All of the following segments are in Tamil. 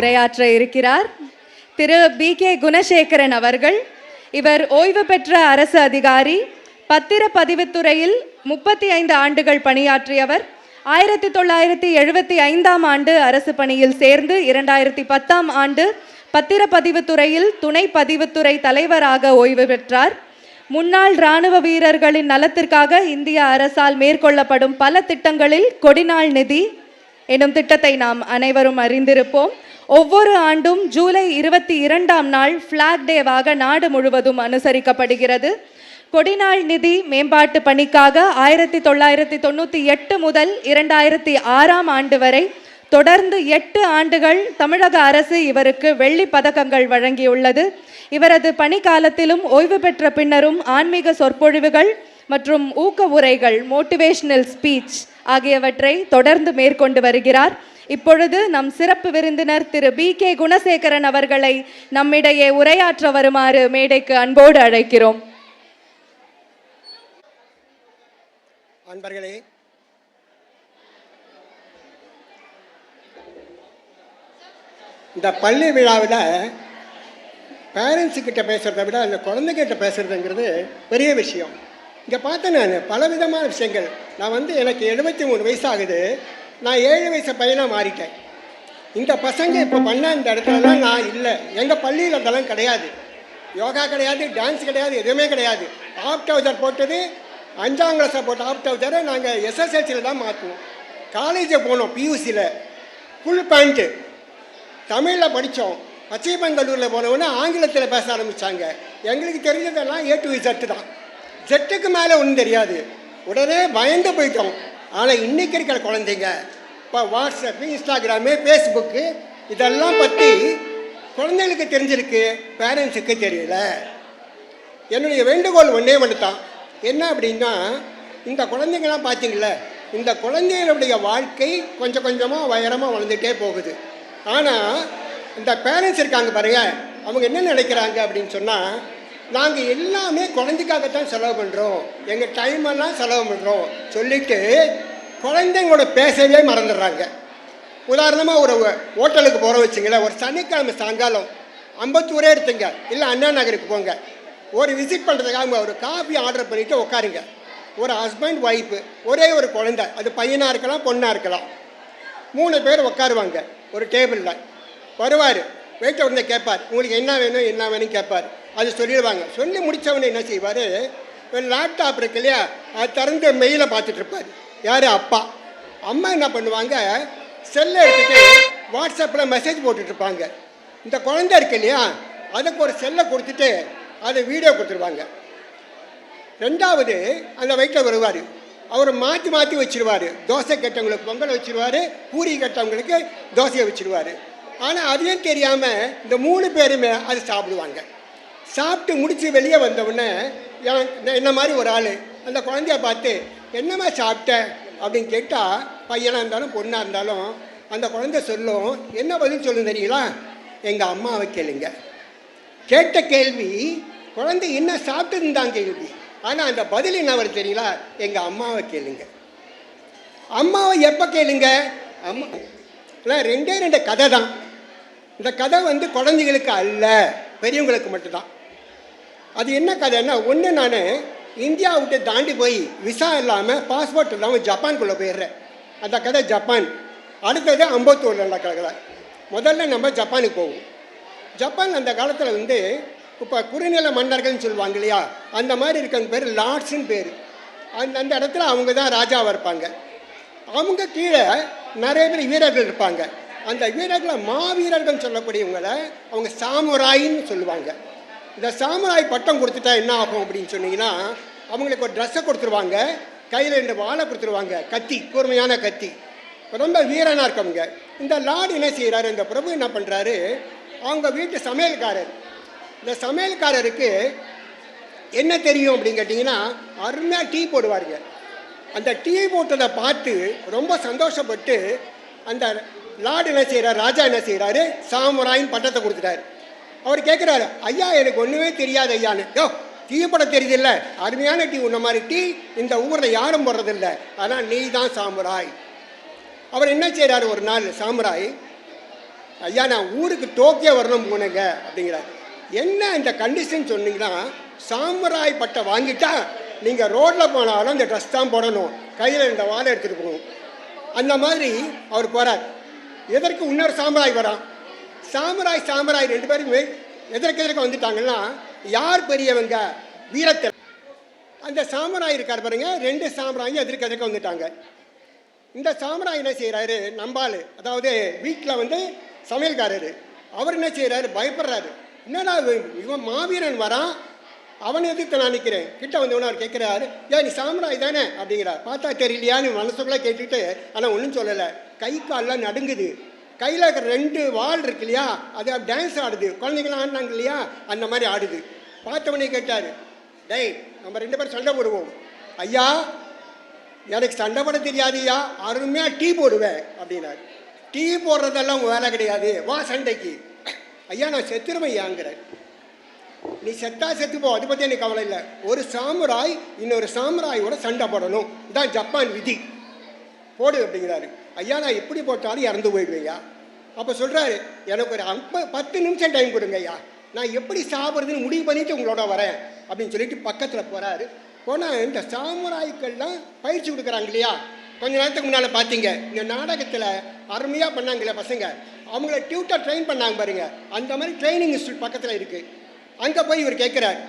உரையாற்ற இருக்கிறார் திரு B.K. குணசேகரன் அவர்கள். இவர் ஓய்வு பெற்ற அரசு அதிகாரி, பத்திர பதிவுத்துறையில் 35 ஆண்டுகள் பணியாற்றியவர். 1975ஆம் ஆண்டு அரசு பணியில் சேர்ந்து 2010ஆம் ஆண்டு பத்திரப்பதிவுத்துறையில் துணை பதிவுத்துறை தலைவராக ஓய்வு பெற்றார். முன்னாள் இராணுவ வீரர்களின் நலத்திற்காக இந்திய அரசால் மேற்கொள்ளப்படும் பல திட்டங்களில் கொடிநாள் நிதி எனும் திட்டத்தை நாம் அனைவரும் அறிந்திருப்போம். ஒவ்வொரு ஆண்டும் ஜூலை 22ஆம் நாள் ஃப்ளாக் டேவாக நாடு முழுவதும் அனுசரிக்கப்படுகிறது. கொடிநாள் நிதி மேம்பாட்டு பணிக்காக 1998 முதல் 2006ஆம் ஆண்டு வரை தொடர்ந்து 8 ஆண்டுகள் தமிழக அரசு இவருக்கு வெள்ளி பதக்கங்கள் வழங்கியுள்ளது. இவரது பணிக்காலத்திலும் ஓய்வு பெற்ற பின்னரும் ஆன்மீக சொற்பொழிவுகள் மற்றும் ஊக்க உரைகள், மோட்டிவேஷனல் ஸ்பீச் ஆகியவற்றை தொடர்ந்து மேற்கொண்டு வருகிறார். இப்பொழுது நம் சிறப்பு விருந்தினர் திரு B.K. குணசேகரன் அவர்களை நம்மிடையே உரையாற்ற வருமாறு மேடைக்கு அன்போடு அழைக்கிறோம். அன்பர்களே, இந்த பள்ளி விழாவில் பேரண்ட்ஸுக்கிட்ட பேசுகிறத விட அந்த குழந்தைகிட்ட பேசுகிறதுங்கிறது பெரிய விஷயம். இங்கே பார்த்தேன் நான் பலவிதமான விஷயங்கள். நான் எனக்கு 73 வயசு ஆகுது. நான் 7 வயசு பையனாக மாறிட்டேன். இந்த பசங்க இப்போ பண்ண இந்த இடத்துலலாம் நான் இல்லை. எங்கள் பள்ளியில் அதெல்லாம் கிடையாது. யோகா கிடையாது, டான்ஸ் கிடையாது, எதுவுமே கிடையாது. ஆஃப் டவுசர் போட்டது 5ஆம் கிளாஸில் போட்ட ஆஃப் டவுசரை நாங்கள் SSLCயில் தான் மாற்றுவோம். காலேஜில் போனோம், PUCயில் ஃபுல் பேண்ட்டு. தமிழில் படித்தோம். பச்சையப்பன் கல்லூரியில் போனவுடனே ஆங்கிலத்தில் பேச ஆரம்பித்தாங்க. எங்களுக்கு தெரிஞ்சதெல்லாம் A to Z தான். ஜெட்டுக்கு மேலே ஒன்றும் தெரியாது. உடனே பயந்து போயிட்டோம். ஆனால் இன்றைக்கி இருக்கிற குழந்தைங்க இப்போ வாட்ஸ்அப்பு, இன்ஸ்டாகிராமு, ஃபேஸ்புக்கு இதெல்லாம் பற்றி குழந்தைங்களுக்கு தெரிஞ்சிருக்கு, பேரண்ட்ஸுக்கு தெரியல. என்னுடைய வேண்டுகோள் ஒன்றே தான். என்ன அப்படின்னா, இந்த குழந்தைங்களாம் பார்த்தீங்களே, இந்த குழந்தைகளுடைய வாழ்க்கை கொஞ்சம் கொஞ்சமாக உயரமாக வளர்ந்துட்டே போகுது. ஆனால் இந்த பேரண்ட்ஸ் இருக்காங்க பாருங்க, அவங்க என்ன நினைக்கிறாங்க அப்படின்னு சொன்னால், நாங்கள் எல்லாமே குழந்தைக்காகத்தான் செலவு பண்ணுறோம், எங்கள் டைமெல்லாம் செலவு பண்ணுறோம் சொல்லிவிட்டு குழந்தைங்களோட பேசவே மறந்துடுறாங்க. உதாரணமாக ஒரு ஹோட்டலுக்கு போகிற வச்சுங்களேன், ஒரு சனிக்கிழமை சாயங்காலம் அம்பத்தூரே எடுத்துங்க, இல்லை அண்ணா நகருக்கு போங்க, ஒரு விசிட் பண்ணுறதுக்காக ஒரு காஃபி ஆர்டர் பண்ணிவிட்டு உட்காருங்க. ஒரு ஹஸ்பண்ட் ஒய்ஃபு, ஒரே ஒரு குழந்தை, அது பையனாக இருக்கலாம் பொண்ணாக இருக்கலாம், 3 பேர் உட்காருவாங்க ஒரு டேபிளில். வருவார், வெயிட்டை உடனே கேட்பார், உங்களுக்கு என்ன வேணும் என்ன வேணும் கேட்பார். அது சொல்லிடுவாங்க. சொல்லி முடித்தவொடனே என்ன செய்வார், ஒரு லேப்டாப் இருக்கு இல்லையா, அது திறந்து மெயிலை பார்த்துட்ருப்பார். யார்? அப்பா. அம்மா என்ன பண்ணுவாங்க, செல்லை எடுத்துகிட்டு வாட்ஸ்அப்பில் மெசேஜ் போட்டுட்ருப்பாங்க. இந்த குழந்தை இருக்கு இல்லையா, அதுக்கு ஒரு செல்லை கொடுத்துட்டு அதை வீடியோ கொடுத்துருவாங்க. 2வது அந்த வெயிட்டில் வருவார், அவர் மாற்றி மாற்றி வச்சுருவார். தோசை கேட்டவங்களுக்கு பொங்கல் வச்சுருவார், பூரி கேட்டவங்களுக்கு தோசையை வச்சுருவார். ஆனால் அதையும் தெரியாமல் இந்த 3 பேருமே அது சாப்பிடுவாங்க. சாப்பிட்டு முடித்து வெளியே வந்தவுடனே என்ன மாதிரி ஒரு ஆள் அந்த குழந்தைய பார்த்து என்னம்மா சாப்பிட்டேன் அப்படின்னு கேட்டால், பையனாக இருந்தாலும் பொண்ணாக இருந்தாலும் அந்த குழந்தை சொல்லும். என்ன பதில் சொல்லும் தெரியுங்களா? எங்கள் அம்மாவை கேளுங்க. கேட்ட கேள்வி குழந்தை என்ன சாப்பிட்டுன்னு தான் கேள்வி. ஆனால் அந்த பதில் என்ன வருது தெரியுங்களா? எங்கள் அம்மாவை கேளுங்க. அம்மாவை எப்போ கேளுங்க? அம்மா இல்லை, 2 கதை தான். இந்த கதை குழந்தைகளுக்கு அல்ல, பெரியவங்களுக்கு மட்டும்தான். அது என்ன கதைன்னா, ஒன்று நான் இந்தியா விட்டு தாண்டி போய் விசா இல்லாமல் பாஸ்போர்ட் இல்லாமல் ஜப்பானுக்குள்ளே போயிடுறேன். அந்த கதை ஜப்பான். அடுத்தது அம்பத்தூரில் நடக்கிற கதை. முதல்ல நம்ம ஜப்பானுக்கு போவோம். ஜப்பான் அந்த காலத்தில் இப்போ குறுநில மன்னர்கள்னு சொல்லுவாங்க இல்லையா, அந்த மாதிரி இருக்கவங்க பேர் லார்ட்ஸுன்னு பேர். அந்த இடத்துல அவங்க தான் ராஜாவாக இருப்பாங்க. அவங்க கீழே நிறைய பேர் வீரர்கள் இருப்பாங்க. அந்த வீரர்களை மாவீரர்கள் சொல்லக்கூடியவங்களை அவங்க சாமுராயின்னு சொல்லுவாங்க. இந்த சாமுராய் பட்டம் கொடுத்துட்டா என்ன ஆகும் அப்படின்னு சொன்னீங்கன்னா, அவங்களுக்கு ஒரு ட்ரெஸ்ஸை கொடுத்துருவாங்க, கையில் 2 வாழை கொடுத்துருவாங்க, கத்தி, கூர்மையான கத்தி, ரொம்ப வீரனாக இருக்கவங்க. இந்த லார்டு என்ன செய்கிறாரு, இந்த பிரபு என்ன பண்ணுறாரு, அவங்க வீட்டு சமையல்காரர். இந்த சமையல்காரருக்கு என்ன தெரியும் அப்படின்னு கேட்டிங்கன்னா, அருமையாக டீ போடுவாருங்க. அந்த டீ போட்டதை பார்த்து ரொம்ப சந்தோஷப்பட்டு அந்த லார்டு என்ன செய்கிறார், ராஜா என்ன செய்கிறாரு, சாமுராயின் பட்டத்தை கொடுத்துட்டாரு. அவர் கேட்குறாரு, ஐயா எனக்கு ஒன்றுமே தெரியாது ஐயான்னு. யோ, டீ போட தெரியுதில்ல, அருமையான டீ, உன்ன மாதிரி டீ இந்த ஊரில் யாரும் போடுறதில்லை, ஆனால் நீ தான் சாமுராய். அவர் என்ன செய்கிறாரு, ஒரு நாள் சாமுராய் ஐயா நான் ஊருக்கு டோக்கியோ வரணும் போனேங்க அப்படிங்கிறார். என்ன இந்த கண்டிஷன் சொன்னீங்கன்னா, சாமுராய் பட்டை வாங்கிட்டா நீங்கள் ரோட்டில் போனாலும் இந்த ட்ரெஸ் தான் போடணும், கையில் இந்த வாழை எடுத்துகிட்டு போகணும். அந்த மாதிரி அவர் போகிறார். எதற்கு இன்னொரு சாமுராய் வரான். சாமுராய் ரெண்டு பேருமே எதற்கு வந்துட்டாங்கன்னா, யார் பெரியவங்க வீரத்தில். அந்த சாமுராய் இருக்கார் பாருங்க, ரெண்டு சாமுராயும் எதற்கு வந்துட்டாங்க. இந்த சாமுராய் என்ன செய்கிறாரு, நம்பாள், அதாவது வீட்டில் சமையல்காரரு, அவர் என்ன செய்கிறாரு, பயப்படுறாரு. என்னடா இவன் மாவீரன் வரான், அவனை எதிர்த்து நான் நிற்கிறேன். கிட்ட வந்தவன அவர் கேட்குறாரு, ஏன் நீ சாமுராய் தானே அப்படிங்கிறார். பார்த்தா தெரியலையான்னு மனசுக்குள்ளே கேட்டுட்டு, ஆனால் ஒன்றும் சொல்லலை. கை கால்லாம் நடுங்குது. கையில் இருக்கிற ரெண்டு வால் இருக்கு இல்லையா, அது டான்ஸ் ஆடுது. குழந்தைங்களாம் ஆடினாங்க இல்லையா, அந்த மாதிரி ஆடுது. பார்த்தவனே கேட்டார், டேய் நம்ம ரெண்டு பேரும் சண்டை போடுவோம். ஐயா எனக்கு சண்டை போட தெரியாதுயா, அருமையாக டீ போடுவேன் அப்படின்னாரு. டீ போடுறதெல்லாம் உங்கள் வேலை கிடையாது, வா சண்டைக்கு. ஐயா நான் செத்துருமையாங்கிறார். நீ செத்தா செத்துப்போ, அதை பற்றி எனக்கு கவலை இல்லை. ஒரு சாமுராய் இன்னொரு சாமுராயோட சண்டை போடணும், இதான் ஜப்பான் விதி, போடு அப்படிங்கிறாரு. ஐயா நான் எப்படி போட்டாலும் இறந்து போயிடுவேயா. அப்போ சொல்கிறாரு, எனக்கு ஒரு 10 நிமிஷம் டைம் கொடுங்க ஐயா, நான் எப்படி சாப்பிட்றதுன்னு முடிவு பண்ணிவிட்டு உங்களோட வரேன் அப்படின்னு சொல்லிட்டு பக்கத்தில் போகிறாரு. போனால் இந்த சாமுராய்க்கள்லாம் பயிற்சி கொடுக்குறாங்க இல்லையா, கொஞ்ச நேரத்துக்கு முன்னால் பார்த்தீங்க இந்த நாடகத்தில் அருமையாக பண்ணாங்களே பசங்க, அவங்கள டியூட்டர் ட்ரெயின் பண்ணாங்க பாருங்க, அந்த மாதிரி ட்ரைனிங் இன்ஸ்டியூட் பக்கத்தில் இருக்குது. அங்கே போய் இவர் கேட்குறார்,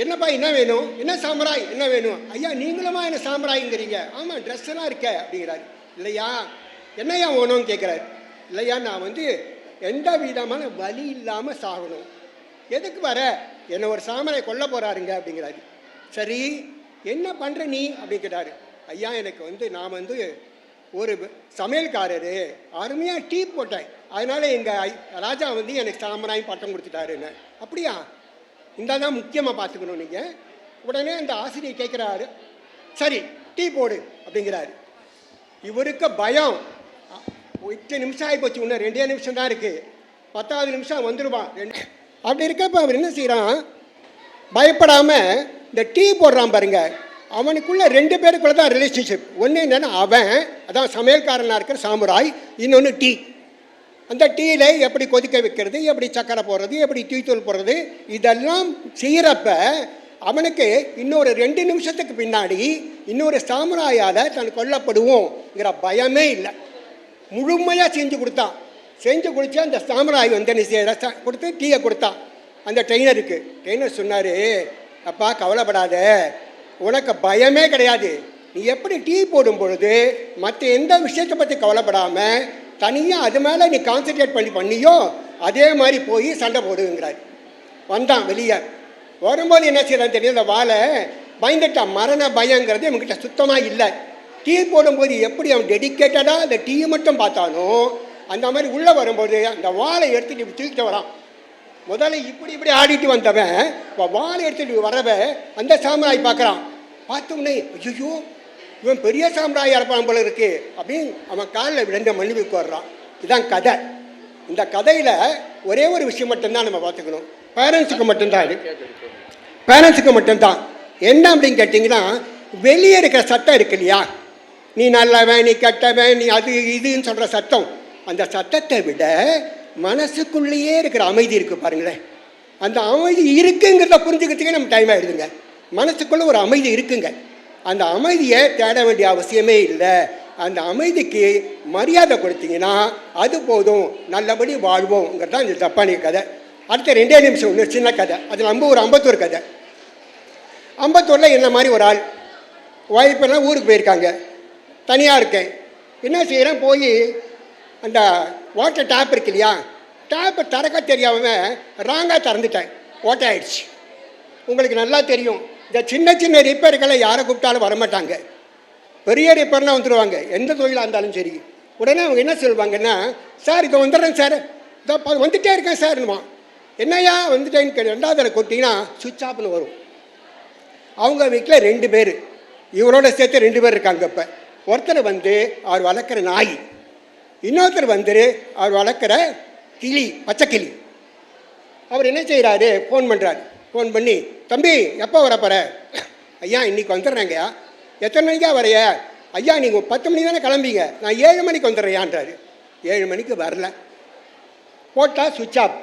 என்னப்பா என்ன வேணும், என்ன சாமுராய் என்ன வேணும். ஐயா நீங்களுமா என்ன சாமுராய்ங்கிறீங்க. ஆமாம் ட்ரெஸ் எல்லாம் இருக்க அப்படிங்கிறாரு. இல்லையா என்னையா வேணும்னு கேட்குறாரு. இல்லையா நான் எந்த விதமான வலி இல்லாமல் சாகணும். எதுக்கு வர, என்னை ஒரு சாமுராய் கொல்ல போகிறாருங்க அப்படிங்கிறாரு. சரி என்ன பண்ணுற நீ அப்படின்னு கேட்டார். ஐயா எனக்கு நான் ஒரு சமையல்காரரு, அருமையாக டீ போட்டேன், அதனால் எங்கள் ராஜா எனக்கு சாமுராய் பட்டம் கொடுத்துட்டாருன்னு. அப்படியா, இந்த தான் முக்கியமாக பார்த்துக்கணும் நீங்கள். உடனே அந்த ஆசிரியர் கேட்குறாரு, சரி டீ போடு அப்படிங்கிறாரு. இவருக்கு பயம். 8 நிமிஷம் ஆகி போச்சு, இன்னும் 2 நிமிஷம் தான் இருக்குது, 10வது நிமிஷம் வந்துடுவான். அப்படி இருக்கப்போ அவர் என்ன செய்கிறான், பயப்படாமல் இந்த டீ போடுறான் பாருங்க. அவனுக்குள்ள 2 பேருக்குள்ள தான் ரிலேஷன்ஷிப். ஒன்று என்னென்னா அவன், அதான் சமையல்காரனாக இருக்கிற சாமுராய், இன்னொன்று டீ. அந்த டீயில் எப்படி கொதிக்க வைக்கிறது, எப்படி சக்கரை போடுறது, எப்படி டீத்தூள் போடுறது, இதெல்லாம் செய்கிறப்ப அவனுக்கு இன்னொரு 2 நிமிஷத்துக்கு பின்னாடி இன்னொரு சாமுராயால் தான் கொல்லப்படுவோங்கிற பயமே இல்லை. முழுமையாக செஞ்சு கொடுத்தான். செஞ்சு கொடுத்து அந்த சாமுராய் கொடுத்து டீயை கொடுத்தான் அந்த ட்ரெயினருக்கு. ட்ரெயினர் சொன்னார், அப்பா கவலைப்படாத, உனக்கு பயமே கிடையாது, நீ எப்படி டீ போடும் பொழுது மற்ற எந்த விஷயத்தை பற்றி கவலைப்படாமல் தனியாக அது மேலே நீ கான்சன்ட்ரேட் பண்ணியோ அதே மாதிரி போய் சண்டை போடுங்கிறார். வந்தான் வெளியே. வரும்போது என்ன செய்யறான்னு தெரியும், அந்த வாழை பயந்துட்டான். மரண பயங்கிறது அவங்ககிட்ட சுத்தமாக இல்லை. டீ போடும்போது எப்படி அவன் டெடிக்கேட்டடாக அந்த டீயை மட்டும் பார்த்தானோ அந்த மாதிரி உள்ளே வரும்போது அந்த வாழை எடுத்துகிட்டு இப்படி தூக்கிட்டு வரான். முதல்ல இப்படி ஆடிட்டு வந்தவன் இப்போ வாழை எடுத்துகிட்டு வரவன் அந்த சாமுராய் பார்க்குறான். பார்த்தோன்னே ஐயோ இவன் பெரிய சாமுராயாக இருப்பான் போல இருக்கு அப்படின்னு அவன் காலில் விழுந்த மன்னிவுக்கு வர்றான். இதுதான் கதை. இந்த கதையில் ஒரே ஒரு விஷயம் மட்டும்தான் நம்ம பார்த்துக்கணும். பேரண்ட்ஸுக்கு மட்டும்தான் இது, பேரண்ட்ஸுக்கு மட்டும்தான். என்ன அப்படின்னு கேட்டிங்கன்னா, வெளியே இருக்கிற சட்டம் இருக்கு இல்லையா, நீ நல்லவன் நீ கெட்டவன் நீ அது இதுன்னு சொல்கிற சட்டம், அந்த சட்டத்தை விட மனசுக்குள்ளேயே இருக்கிற அமைதி இருக்குது பாருங்களேன். அந்த அமைதி இருக்குங்கிறத புரிஞ்சுக்கிறதுக்கே நம்ம டைம் ஆகிடுதுங்க. மனசுக்குள்ளே ஒரு அமைதி இருக்குங்க. அந்த அமைதியை தேட வேண்டிய அவசியமே இல்லை. அந்த அமைதிக்கு மரியாதை கொடுத்தீங்கன்னா அது போதும், நல்லபடி வாழ்வோங்கிறது தான் இந்த ஜப்பானிய கதை. அடுத்த 2 நிமிஷம் ஒன்று சின்ன கதை. அது நம்ம ஒரு அம்பத்தூர் கதை. அம்பத்தூரில் என்ன மாதிரி ஒரு ஆள் வாய்ப்பெல்லாம் ஊருக்கு போயிருக்காங்க. தனியாக இருக்கேன். என்ன செய்கிறேன், போய் அந்த வாட்டர் டேப் இருக்கு இல்லையா, டேப்பை திறக்க தெரியாமல் ராங்காக திறந்துட்டேன், ஓட்டை ஆயிடுச்சு. உங்களுக்கு நல்லா தெரியும், இந்த சின்ன சின்ன ரிப்பேர்களை யாரை கூப்பிட்டாலும் வரமாட்டாங்க, பெரிய ரிப்பேர்னா வந்துடுவாங்க, எந்த தொழிலாக இருந்தாலும் சரி. உடனே அவங்க என்ன சொல்லுவாங்கன்னா, சார் இதை வந்துடுறேன் சார், இதோ வந்துகிட்டே இருக்கேன் சார்னுமா. என்னையா வந்துட்டேன்னு 2வது தடவை கொட்டிங்கன்னா சுவிட்ச் ஆஃப்னு வரும். அவங்க வீட்டில் 2 பேர், இவரோட சேர்த்து 2 பேர் இருக்காங்க. இப்போ ஒருத்தர் அவர் வளர்க்குற நாய், இன்னொருத்தர் அவர் வளர்க்குற கிளி, பச்சை கிளி. அவர் என்ன செய்கிறாரு, ஃபோன் பண்ணுறாரு. ஃபோன் பண்ணி, தம்பி எப்போ வரப்போற? ஐயா இன்றைக்கி வந்துடுறேங்கய்யா. எத்தனை மணிக்கா வரைய? ஐயா நீங்கள் 10 மணிக்கு தானே கிளம்பிங்க, நான் 7 மணிக்கு வந்துடுறேயான்றாரு. 7 மணிக்கு வரல. போட்டால் சுவிட்ச் ஆஃப்.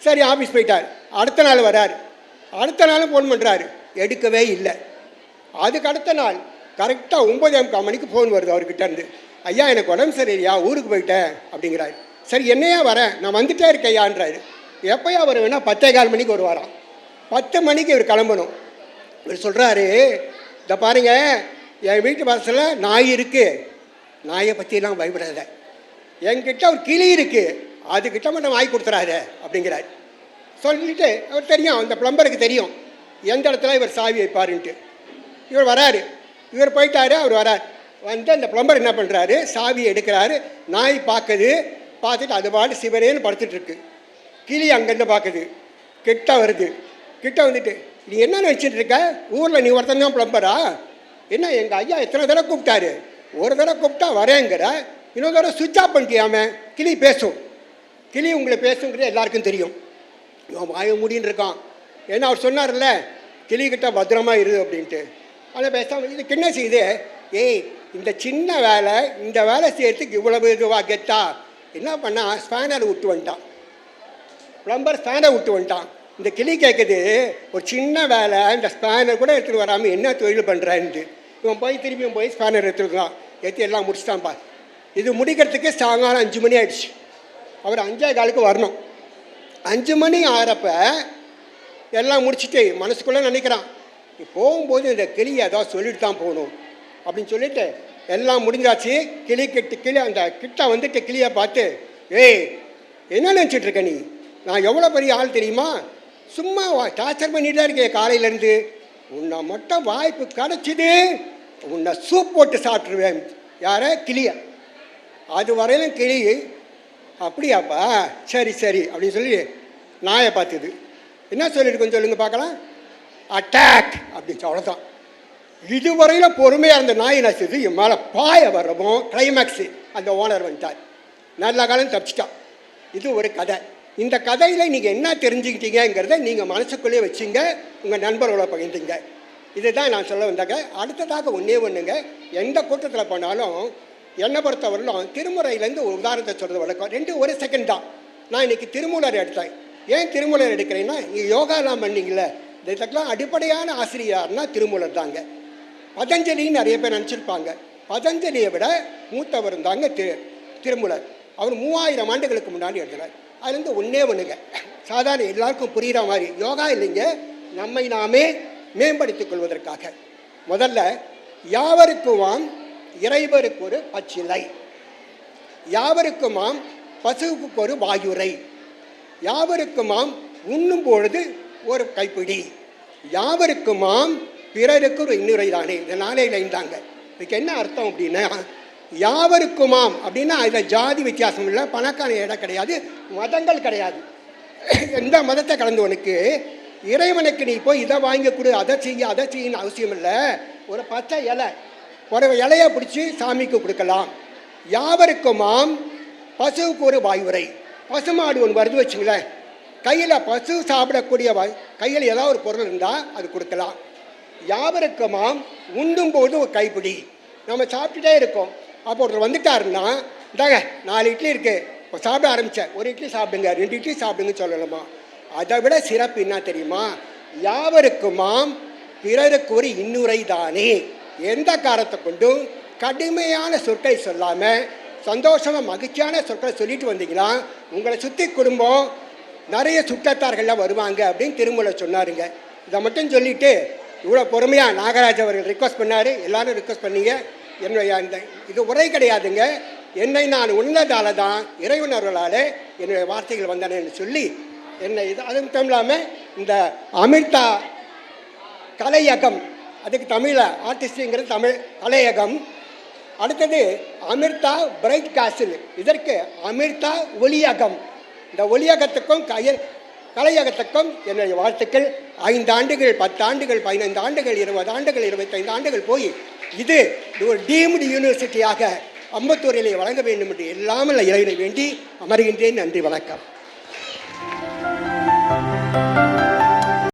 சரி, ஆஃபீஸ் போயிட்டார். அடுத்த நாள் வரார். அடுத்த நாளும் ஃபோன் பண்ணுறாரு, எடுக்கவே இல்லை. அதுக்கு அடுத்த நாள் கரெக்டாக 9:45 மணிக்கு ஃபோன் வருது அவர்கிட்ட இருந்து. ஐயா, எனக்கு உடம்பு சரியா, ஊருக்கு போயிட்டேன் அப்படிங்கிறாரு. சரி, என்னையா வரேன், நான் வந்துட்டே இருக்கேயான்றாரு. எப்போயா வருவேன்னா 10:15 மணிக்கு வருவாராம். 10 மணிக்கு இவர் கிளம்பணும். இவர் சொல்கிறாரு, இதை பாருங்க, என் வீட்டு வாசலில் நாய் இருக்குது, நாயை பற்றிலாம் பயப்படாத. என்கிட்ட ஒரு கிளி இருக்குது, அதுக்கிட்ட மட்டும் வாங்கி கொடுத்துறாரு அப்படிங்கிறார். சொல்லிட்டு அவர் தெரியும், அந்த பிளம்பருக்கு தெரியும் எந்த இடத்துல இவர் சாவி வைப்பாருன்ட்டு. இவர் வராரு, இவர் போயிட்டாரு, அவர் வரார். வந்து அந்த பிளம்பர் என்ன பண்ணுறாரு, சாவியை எடுக்கிறாரு. நாய் பார்க்குது, பார்த்துட்டு அது பாட்டு சிவரேன்னு படுத்துட்ருக்கு. கிளி அங்கேருந்து பார்க்குது, கிட்ட வருது. கிட்ட வந்துட்டு, நீ என்ன நினச்சிட்டு இருக்க, ஊரில் நீ ஒருத்தன் தான் பிளம்பரா? என்ன, எங்கள் ஐயா எத்தனை தடவை கூப்பிட்டாரு, ஒரு தடவை கூப்பிட்டா வரேங்கிற, இன்னொரு தடவை சுவிட்ச் ஆஃப் பண்ணிட்டியாம. கிளி பேசும், கிளி உங்களை பேசுங்கிறது எல்லாருக்கும் தெரியும். இவன் வாய முடின்னு இருக்கான். ஏன்னா அவர் சொன்னார்ல, கிளிக்கிட்ட பத்திரமா இரு அப்படின்ட்டு. அதை பேசாமல் இதுக்கு என்ன செய்யுது, ஏய் இந்த சின்ன வேலை, இந்த வேலை செய்யறதுக்கு இவ்வளவு இதுவா கெத்தா, என்ன பண்ணால் ஸ்பேனர் விட்டு வந்துட்டான். பிளம்பர் ஸ்பேனர் விட்டு வந்துட்டான். இந்த கிளி கேட்குது, ஒரு சின்ன வேலை, இந்த ஸ்பேனர் கூட எடுத்துகிட்டு வராமல் என்ன தொழில் பண்ணுறான்ட்டு. இவன் போய் திரும்பியும் போய் ஸ்பேனர் எடுத்துருக்கான். எடுத்து எல்லாம் முடிச்சுட்டான்ப்பா. இது முடிக்கிறதுக்கு சாயங்காலம் 5 மணி ஆயிடுச்சு. அவர் 5:15 வரணும். 5 மணி ஆகிறப்ப எல்லாம் முடிச்சுட்டு மனசுக்குள்ளே நினைக்கிறான், போகும்போது இந்த கிளியை ஏதாவது சொல்லிட்டு தான் போகணும் அப்படின்னு சொல்லிட்டு எல்லாம் முடிஞ்சாச்சு. கிளி அந்த கிட்ட வந்துட்டு கிளியை பார்த்து, ஏய் என்ன நினச்சிட்டு இருக்க நீ, நான் எவ்வளோ பெரிய ஆள் தெரியுமா, சும்மா டார்ச்சர் பண்ணிட்டு தான் இருக்கேன் காலையிலேருந்து, உன்னை மட்டும் வாய்ப்பு கிடச்சிது உன்னை சூப் போட்டு சாப்பிட்ருவேன். யார, கிளிய. அது வரையிலும் கிளி, அப்படியாப்பா, சரி சரி அப்படின்னு சொல்லி நாயை பார்த்துது. என்ன சொல்லிட்டு கொஞ்சம் சொல்லுங்க பார்க்கலாம், அட்டாக் அப்படின்னு. அவ்வளோதான். இதுவரையில் பொறுமையாக இருந்த நாய் என்ன செய்யுது, என் மேலே பாய வர்றமோ கிளைமேக்ஸு அந்த ஓனர் வந்துட்டார். நல்ல காலம் தப்பிச்சிட்டான். இது ஒரு கதை. இந்த கதையில் நீங்கள் என்ன தெரிஞ்சுக்கிட்டீங்கிறத நீங்கள் மனசுக்குள்ளேயே வச்சுங்க, உங்கள் நண்பர்களை பகிர்ந்துங்க. இதுதான் நான் சொல்ல வந்தாங்க. அடுத்ததாக ஒன்றுங்க, எந்த கூட்டத்தில் போனாலும் என்னை பொறுத்தவரையிலும் திருமுறையிலேருந்து ஒரு உதாரணத்தை சொல்கிறது வழக்கம். 2 செகண்ட் தான். நான் இன்றைக்கி திருமூலர் எடுத்தேன். ஏன் திருமூலர் எடுக்கிறேன்னா, நீங்கள் யோகாலாம் பண்ணிங்கள, இதுக்கெல்லாம் அடிப்படையான ஆசிரியர்னா திருமூலர் தாங்க. பதஞ்சலின்னு நிறைய பேர் நினச்சிருப்பாங்க. பதஞ்சலியை விட மூத்தவர் தாங்க திருமூலர். அவர் 3000 ஆண்டுகளுக்கு முன்னாடி எழுதினார். அதுலேருந்து ஒன்றுங்க, சாதாரண எல்லாருக்கும் புரிகிற மாதிரி யோகா இல்லைங்க, நம்மை நாமே மேம்படுத்திக் கொள்வதற்காக. முதல்ல, யாவருக்குமாம் இறைவருக்கு ஒரு பச்சிலை, யாவருக்குமாம் பசுவுக்கு ஒரு வாயுரை, யாவருக்குமாம் உண்ணும் பொழுது ஒரு கைப்பிடி, யாவருக்குமாம் பிறருக்கு ஒரு இன்னுரை தானே. இந்த 4 லைன் தாங்க. இதுக்கு என்ன அர்த்தம் அப்படின்னா, யாவருக்குமாம் அப்படின்னா அதில் ஜாதி வித்தியாசம் இல்லை, பணக்கான இடம் கிடையாது, மதங்கள் கிடையாது. எந்த மதத்தை கலந்தவனுக்கு இறைவனுக்கு நீ போய் இதை வாங்கி கொடு, அதை செய்யன்னு அவசியம் இல்லை. ஒரு பச்சை இலை, ஒரு இலையை பிடிச்சி சாமிக்கு கொடுக்கலாம். யாவருக்குமாம் பசுவுக்கு ஒரு வாயுரை. பசுமாடு ஒன்று வருது வச்சுங்களேன், கையில் பசு சாப்பிடக்கூடிய கையில் ஏதாவது ஒரு பொருள் இருந்தால் அது கொடுக்கலாம். யாவருக்குமாம் உண்ணும் போது ஒரு கைப்பிடி. நம்ம சாப்பிட்டுட்டே இருக்கோம், அப்போ ஒருத்தர் வந்துட்டாருன்னா, இதாங்க 4 இட்லி இருக்குது, இப்போ சாப்பிட ஆரம்பித்தேன், 1 இட்லி சாப்பிடுங்க, 2 இட்லி சாப்பிடுங்கன்னு சொல்லலாமா? அதை விட சிறப்பு என்ன தெரியுமா, யாவருக்குமாம் பிறருக்கு ஒரு இன்னுரை தானே. எந்த காரணத்தை கொண்டும் கடுமையான சொற்களை சொல்லாமல் சந்தோஷமாக மகிழ்ச்சியான சொற்களை சொல்லிட்டு வந்தீங்கன்னா உங்களை சுற்றி குடும்பம் நிறைய சுற்றத்தார்கள்லாம் வருவாங்க அப்படின்னு திருமூலர் சொன்னாருங்க. இதை மட்டும் சொல்லிவிட்டு இவ்வளோ பொறுமையாக நாகராஜ் அவர்கள் ரிக்வஸ்ட் பண்ணார், எல்லோரும் ரிக்வஸ்ட் பண்ணீங்க. என்னுடைய அந்த இது உரை கிடையாதுங்க, என்னை நான் உன்னதால தான் இறைவனர்களால் என்னுடைய வார்த்தைகள் வந்தனன்னு சொல்லி என்னை இது. அது மட்டும் இல்லாமல் இந்த அமிர்தா கலையகம், அதுக்கு தமிழில் ஆர்டிஸ்ட்டுங்கிறது தமிழ் கலையகம். அடுத்தது அமிர்தா பிரைட் காசில், இதற்கு அமிர்தா ஒளியகம். இந்த ஒளியகத்துக்கும் கலையகத்துக்கும் என்னுடைய வாழ்த்துக்கள். 5 ஆண்டுகள், 10 ஆண்டுகள், 15 ஆண்டுகள், 20 ஆண்டுகள், 25 ஆண்டுகள் போய் இது ஒரு டீம்டு யூனிவர்சிட்டியாக அம்பத்தூரிலே வழங்க வேண்டும் என்று எல்லாமே இறைவனை வேண்டி அமர்கின்றேன். நன்றி, வணக்கம்.